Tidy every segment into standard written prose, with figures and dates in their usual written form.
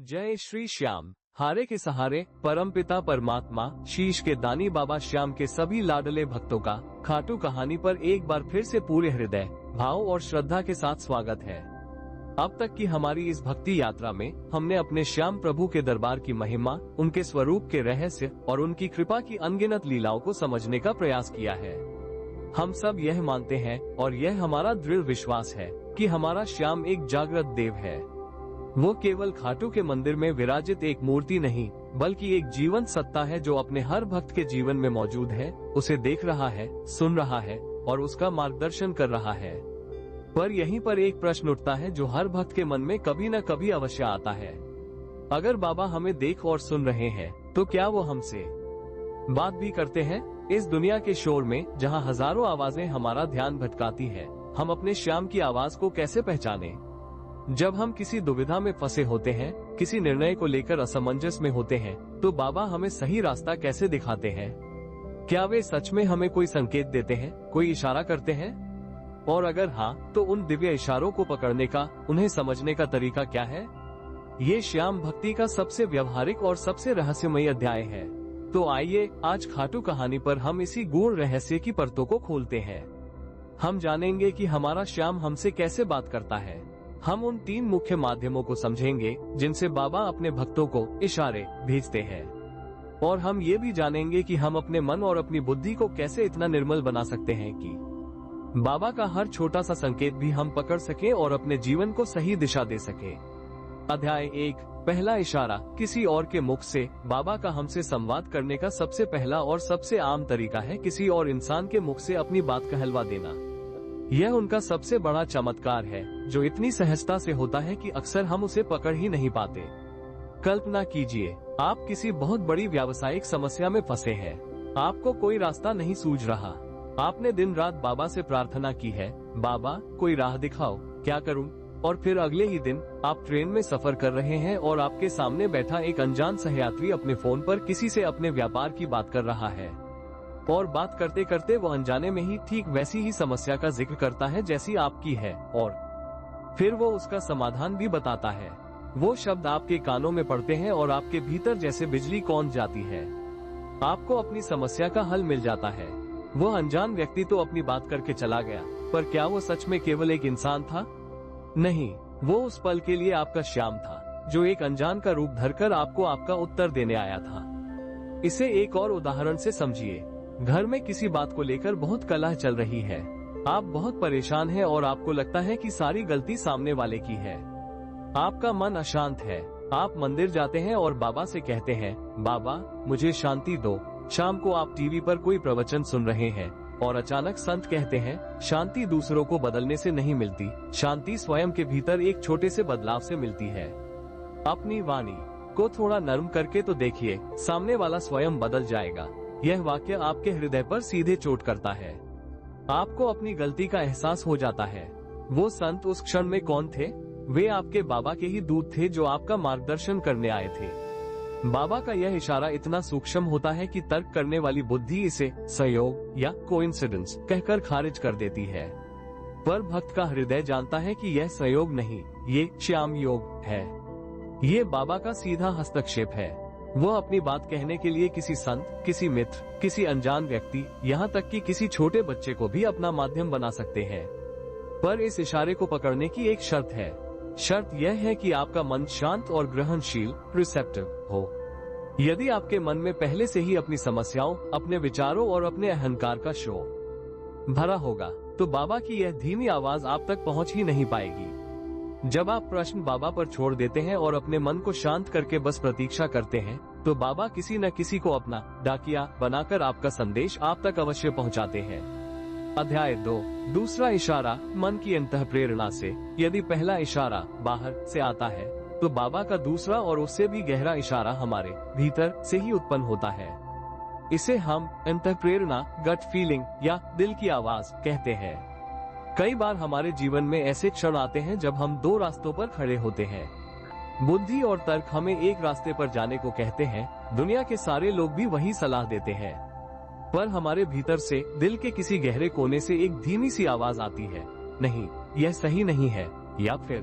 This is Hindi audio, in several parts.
जय श्री श्याम। हारे के सहारे परमपिता परमात्मा शीश के दानी बाबा श्याम के सभी लाडले भक्तों का खाटू कहानी पर एक बार फिर से पूरे हृदय भाव और श्रद्धा के साथ स्वागत है। अब तक की हमारी इस भक्ति यात्रा में हमने अपने श्याम प्रभु के दरबार की महिमा, उनके स्वरूप के रहस्य और उनकी कृपा की अनगिनत लीलाओं को समझने का प्रयास किया है। हम सब यह मानते हैं और यह हमारा दृढ़ विश्वास है कि हमारा श्याम एक जागृत देव है। वो केवल खाटू के मंदिर में विराजित एक मूर्ति नहीं, बल्कि एक जीवंत सत्ता है जो अपने हर भक्त के जीवन में मौजूद है, उसे देख रहा है, सुन रहा है और उसका मार्गदर्शन कर रहा है। पर यहीं पर एक प्रश्न उठता है जो हर भक्त के मन में कभी न कभी अवश्य आता है। अगर बाबा हमें देख और सुन रहे हैं तो क्या वो हमसे बात भी करते हैं? इस दुनिया के शोर में जहाँ हजारों आवाजें हमारा ध्यान भटकाती है, हम अपने श्याम की आवाज को कैसे पहचाने? जब हम किसी दुविधा में फंसे होते हैं, किसी निर्णय को लेकर असमंजस में होते हैं, तो बाबा हमें सही रास्ता कैसे दिखाते हैं? क्या वे सच में हमें कोई संकेत देते हैं, कोई इशारा करते हैं? और अगर हाँ, तो उन दिव्य इशारों को पकड़ने का, उन्हें समझने का तरीका क्या है? ये श्याम भक्ति का सबसे व्यवहारिक और सबसे रहस्यमय अध्याय है। तो आइए आज खाटू कहानी पर हम इसी गूढ़ रहस्य की परतों को खोलते हैं। हम जानेंगे कि हमारा श्याम हमसे कैसे बात करता है। हम उन 3 मुख्य माध्यमों को समझेंगे जिनसे बाबा अपने भक्तों को इशारे भेजते हैं। और हम ये भी जानेंगे कि हम अपने मन और अपनी बुद्धि को कैसे इतना निर्मल बना सकते हैं कि बाबा का हर छोटा सा संकेत भी हम पकड़ सके और अपने जीवन को सही दिशा दे सके। अध्याय 1, पहला इशारा। किसी और के मुख से बाबा का हमसे संवाद करने का सबसे पहला और सबसे आम तरीका है किसी और इंसान के मुख से अपनी बात कहलवा देना। यह उनका सबसे बड़ा चमत्कार है जो इतनी सहजता से होता है कि अक्सर हम उसे पकड़ ही नहीं पाते। कल्पना कीजिए, आप किसी बहुत बड़ी व्यावसायिक समस्या में फंसे हैं। आपको कोई रास्ता नहीं सूझ रहा। आपने दिन रात बाबा से प्रार्थना की है, बाबा कोई राह दिखाओ, क्या करूं? और फिर अगले ही दिन आप ट्रेन में सफर कर रहे हैं और आपके सामने बैठा एक अनजान सहयात्री अपने फोन पर किसी से अपने व्यापार की बात कर रहा है। और बात करते करते वो अनजाने में ही ठीक वैसी ही समस्या का जिक्र करता है जैसी आपकी है, और फिर वो उसका समाधान भी बताता है। वो शब्द आपके कानों में पड़ते हैं और आपके भीतर जैसे बिजली कौंध जाती है। आपको अपनी समस्या का हल मिल जाता है। वो अनजान व्यक्ति तो अपनी बात करके चला गया, पर क्या वो सच में केवल एक इंसान था? नहीं, वो उस पल के लिए आपका श्याम था, जो एक अनजान का रूप धरकर आपको आपका उत्तर देने आया था। इसे एक और उदाहरण से समझिए। घर में किसी बात को लेकर बहुत कलह चल रही है। आप बहुत परेशान हैं और आपको लगता है कि सारी गलती सामने वाले की है। आपका मन अशांत है। आप मंदिर जाते हैं और बाबा से कहते हैं, बाबा मुझे शांति दो। शाम को आप टीवी पर कोई प्रवचन सुन रहे हैं और अचानक संत कहते हैं, शांति दूसरों को बदलने से नहीं मिलती, शांति स्वयं के भीतर एक छोटे से बदलाव से मिलती है। अपनी वाणी को थोड़ा नरम करके तो देखिए, सामने वाला स्वयं बदल जाएगा। यह वाक्य आपके हृदय पर सीधे चोट करता है। आपको अपनी गलती का एहसास हो जाता है। वो संत उस क्षण में कौन थे? वे आपके बाबा के ही दूत थे जो आपका मार्गदर्शन करने आए थे। बाबा का यह इशारा इतना सूक्ष्म होता है कि तर्क करने वाली बुद्धि इसे संयोग या कोइंसिडेंस कहकर खारिज कर देती है। पर भक्त का हृदय जानता है कि यह संयोग नहीं, ये श्याम योग है। ये बाबा का सीधा हस्तक्षेप है। वो अपनी बात कहने के लिए किसी संत, किसी मित्र, किसी अनजान व्यक्ति, यहाँ तक कि किसी छोटे बच्चे को भी अपना माध्यम बना सकते हैं। पर इस इशारे को पकड़ने की एक शर्त है। शर्त यह है कि आपका मन शांत और ग्रहणशील, रिसेप्टिव हो। यदि आपके मन में पहले से ही अपनी समस्याओं, अपने विचारों और अपने अहंकार का शोर भरा होगा, तो बाबा की यह धीमी आवाज आप तक पहुंच ही नहीं पाएगी। जब आप प्रश्न बाबा पर छोड़ देते हैं और अपने मन को शांत करके बस प्रतीक्षा करते हैं, तो बाबा किसी न किसी को अपना डाकिया बनाकर आपका संदेश आप तक अवश्य पहुंचाते हैं। अध्याय 2, दूसरा इशारा। मन की अंतःप्रेरणा से। यदि पहला इशारा बाहर से आता है, तो बाबा का दूसरा और उससे भी गहरा इशारा हमारे भीतर से ही उत्पन्न होता है। इसे हम अंतःप्रेरणा, गट फीलिंग या दिल की आवाज कहते हैं। कई बार हमारे जीवन में ऐसे क्षण आते हैं जब हम 2 रास्तों पर खड़े होते हैं। बुद्धि और तर्क हमें एक रास्ते पर जाने को कहते हैं, दुनिया के सारे लोग भी वही सलाह देते हैं। पर हमारे भीतर से, दिल के किसी गहरे कोने से एक धीमी सी आवाज आती है, नहीं, यह सही नहीं है, या फिर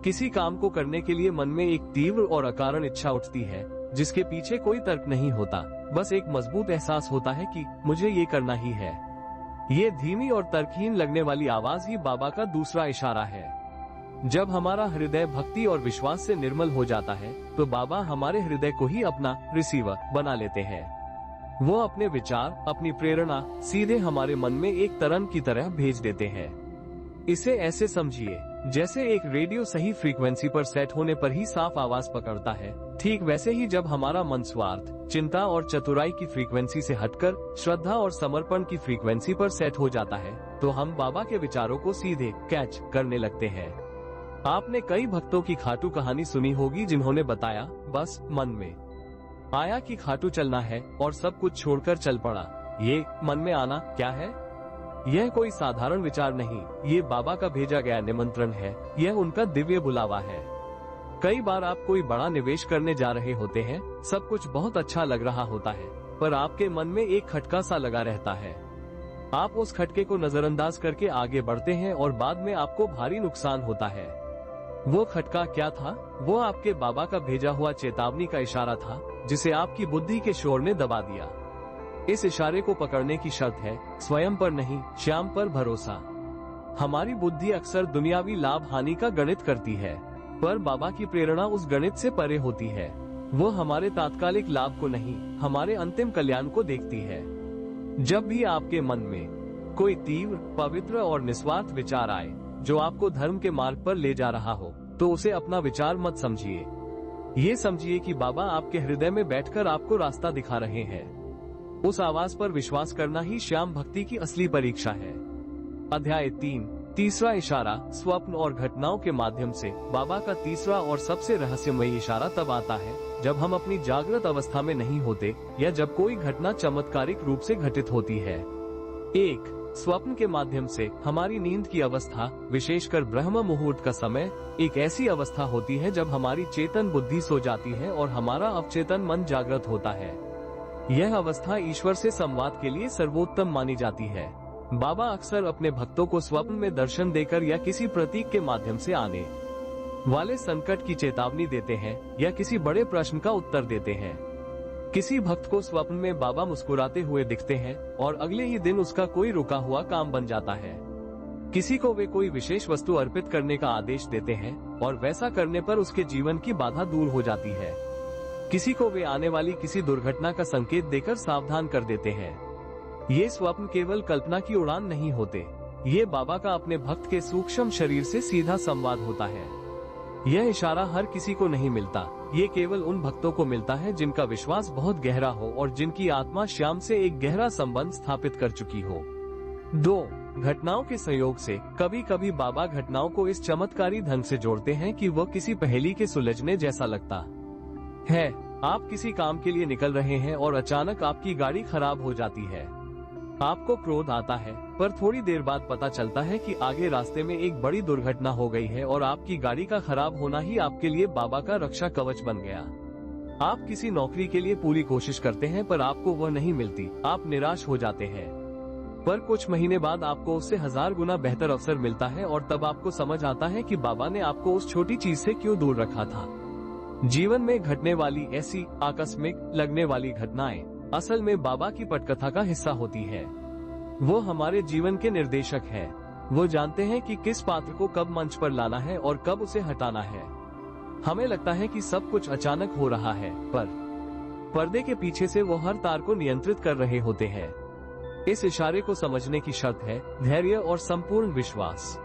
किसी काम को करने के लिए मन में एक तीव्र और अकारण इच्छा उठती है, जिसके पीछे कोई तर्क नहीं होता, बस एक मजबूत एहसास होता है कि मुझे ये करना ही है। ये धीमी और तर्कहीन लगने वाली आवाज ही बाबा का दूसरा इशारा है। जब हमारा हृदय भक्ति और विश्वास से निर्मल हो जाता है, तो बाबा हमारे हृदय को ही अपना रिसीवर बना लेते हैं। वो अपने विचार, अपनी प्रेरणा सीधे हमारे मन में एक तरंग की तरह भेज देते हैं। इसे ऐसे समझिए, जैसे एक रेडियो सही फ्रीक्वेंसी पर सेट होने पर ही साफ आवाज पकड़ता है, ठीक वैसे ही जब हमारा मन स्वार्थ, चिंता और चतुराई की फ्रीक्वेंसी से हटकर श्रद्धा और समर्पण की फ्रीक्वेंसी पर सेट हो जाता है, तो हम बाबा के विचारों को सीधे कैच करने लगते हैं। आपने कई भक्तों की खाटू कहानी सुनी होगी, जिन्होंने बताया, बस मन में आया कि खाटू चलना है और सब कुछ छोड़कर चल पड़ा। ये मन में आना क्या है? यह कोई साधारण विचार नहीं, ये बाबा का भेजा गया निमंत्रण है। यह उनका दिव्य बुलावा है। कई बार आप कोई बड़ा निवेश करने जा रहे होते हैं, सब कुछ बहुत अच्छा लग रहा होता है, पर आपके मन में एक खटका सा लगा रहता है। आप उस खटके को नजरअंदाज करके आगे बढ़ते हैं और बाद में आपको भारी नुकसान होता है। वो खटका क्या था? वो आपके बाबा का भेजा हुआ चेतावनी का इशारा था, जिसे आपकी बुद्धि के शोर ने दबा दिया। इस इशारे को पकड़ने की शर्त है स्वयं पर नहीं, श्याम पर भरोसा। हमारी बुद्धि अक्सर दुनियावी लाभ हानि का गणित करती है, पर बाबा की प्रेरणा उस गणित से परे होती है। वो हमारे तात्कालिक लाभ को नहीं, हमारे अंतिम कल्याण को देखती है। जब भी आपके मन में कोई तीव्र, पवित्र और निस्वार्थ विचार आए, जो आपको धर्म के मार्ग पर ले जा रहा हो, तो उसे अपना विचार मत समझिए। ये समझिए कि बाबा आपके हृदय में बैठकर आपको रास्ता दिखा रहे हैं। उस आवाज पर विश्वास करना ही श्याम भक्ति की असली परीक्षा है। अध्याय 3, तीसरा इशारा। स्वप्न और घटनाओं के माध्यम से बाबा का तीसरा और सबसे रहस्यमयी इशारा तब आता है, जब हम अपनी जागृत अवस्था में नहीं होते या जब कोई घटना चमत्कारिक रूप से घटित होती है। 1. स्वप्न के माध्यम से हमारी नींद की अवस्था, विशेषकर ब्रह्म मुहूर्त का समय, एक ऐसी अवस्था होती है जब हमारी चेतन बुद्धि सो जाती है और हमारा अवचेतन मन जागृत होता है। यह अवस्था ईश्वर से संवाद के लिए सर्वोत्तम मानी जाती है। बाबा अक्सर अपने भक्तों को स्वप्न में दर्शन देकर या किसी प्रतीक के माध्यम से आने वाले संकट की चेतावनी देते हैं या किसी बड़े प्रश्न का उत्तर देते हैं। किसी भक्त को स्वप्न में बाबा मुस्कुराते हुए दिखते हैं और अगले ही दिन उसका कोई रुका हुआ काम बन जाता है। किसी को वे कोई विशेष वस्तु अर्पित करने का आदेश देते हैं और वैसा करने पर उसके जीवन की बाधा दूर हो जाती है। किसी को वे आने वाली किसी दुर्घटना का संकेत देकर सावधान कर देते हैं। ये स्वप्न केवल कल्पना की उड़ान नहीं होते, ये बाबा का अपने भक्त के सूक्ष्म शरीर से सीधा संवाद होता है। यह इशारा हर किसी को नहीं मिलता, ये केवल उन भक्तों को मिलता है जिनका विश्वास बहुत गहरा हो और जिनकी आत्मा श्याम से एक गहरा संबंध स्थापित कर चुकी हो। 2. घटनाओं के संयोग से कभी कभी बाबा घटनाओं को इस चमत्कारी ढंग से जोड़ते हैं कि वह किसी पहेली के सुलझने जैसा लगता है। आप किसी काम के लिए निकल रहे हैं और अचानक आपकी गाड़ी खराब हो जाती है। आपको क्रोध आता है, पर थोड़ी देर बाद पता चलता है कि आगे रास्ते में एक बड़ी दुर्घटना हो गई है और आपकी गाड़ी का खराब होना ही आपके लिए बाबा का रक्षा कवच बन गया। आप किसी नौकरी के लिए पूरी कोशिश करते हैं, पर आपको वह नहीं मिलती। आप निराश हो जाते हैं, पर कुछ महीने बाद आपको उससे 1000 गुना बेहतर अवसर मिलता है और तब आपको समझ आता है कि बाबा ने आपको उस छोटी चीज से क्यों दूर रखा था। जीवन में घटने वाली ऐसी आकस्मिक लगने वाली घटनाएं असल में बाबा की पटकथा का हिस्सा होती है। वो हमारे जीवन के निर्देशक हैं। वो जानते हैं कि किस पात्र को कब मंच पर लाना है और कब उसे हटाना है। हमें लगता है कि सब कुछ अचानक हो रहा है, पर पर्दे के पीछे से वो हर तार को नियंत्रित कर रहे होते हैं। इस इशारे को समझने की शर्त है धैर्य और संपूर्ण विश्वास।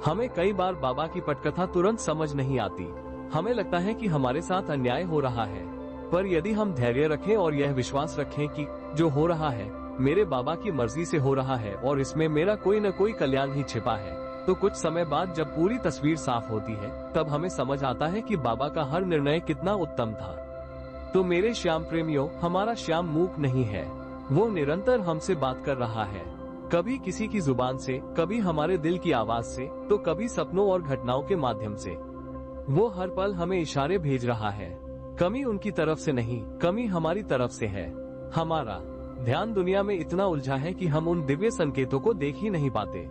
हमें कई बार बाबा की पटकथा तुरंत समझ नहीं आती। हमें लगता है कि हमारे साथ अन्याय हो रहा है, पर यदि हम धैर्य रखें और यह विश्वास रखें कि जो हो रहा है मेरे बाबा की मर्जी से हो रहा है और इसमें मेरा कोई न कोई कल्याण ही छिपा है, तो कुछ समय बाद जब पूरी तस्वीर साफ होती है, तब हमें समझ आता है कि बाबा का हर निर्णय कितना उत्तम था। तो मेरे श्याम प्रेमियों, हमारा श्याम मूक नहीं है। वो निरंतर हमसे बात कर रहा है, कभी किसी की जुबान से, कभी हमारे दिल की आवाज से, तो कभी सपनों और घटनाओं के माध्यम से। वो हर पल हमें इशारे भेज रहा है। कमी उनकी तरफ से नहीं, कमी हमारी तरफ से है। हमारा ध्यान दुनिया में इतना उलझा है कि हम उन दिव्य संकेतों को देख ही नहीं पाते।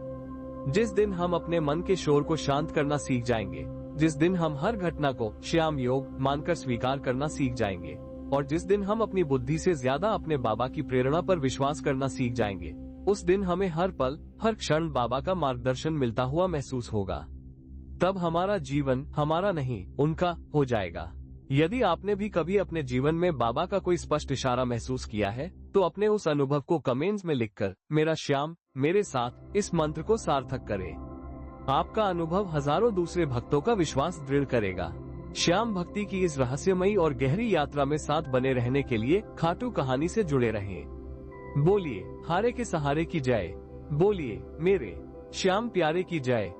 जिस दिन हम अपने मन के शोर को शांत करना सीख जाएंगे, जिस दिन हम हर घटना को श्याम योग मानकर स्वीकार करना सीख जाएंगे और जिस दिन हम अपनी बुद्धि से ज्यादा अपने बाबा की प्रेरणा पर विश्वास करना सीख जाएंगे, उस दिन हमें हर पल हर क्षण बाबा का मार्गदर्शन मिलता हुआ महसूस होगा। तब हमारा जीवन हमारा नहीं उनका हो जाएगा। यदि आपने भी कभी अपने जीवन में बाबा का कोई स्पष्ट इशारा महसूस किया है तो अपने उस अनुभव को कमेंट्स में लिखकर मेरा श्याम मेरे साथ इस मंत्र को सार्थक करें। आपका अनुभव हजारों दूसरे भक्तों का विश्वास दृढ़ करेगा। श्याम भक्ति की इस रहस्यमयी और गहरी यात्रा में साथ बने रहने के लिए खाटू कहानी से जुड़े रहें। बोलिए हारे के सहारे की जय, बोलिए मेरे श्याम प्यारे की जय।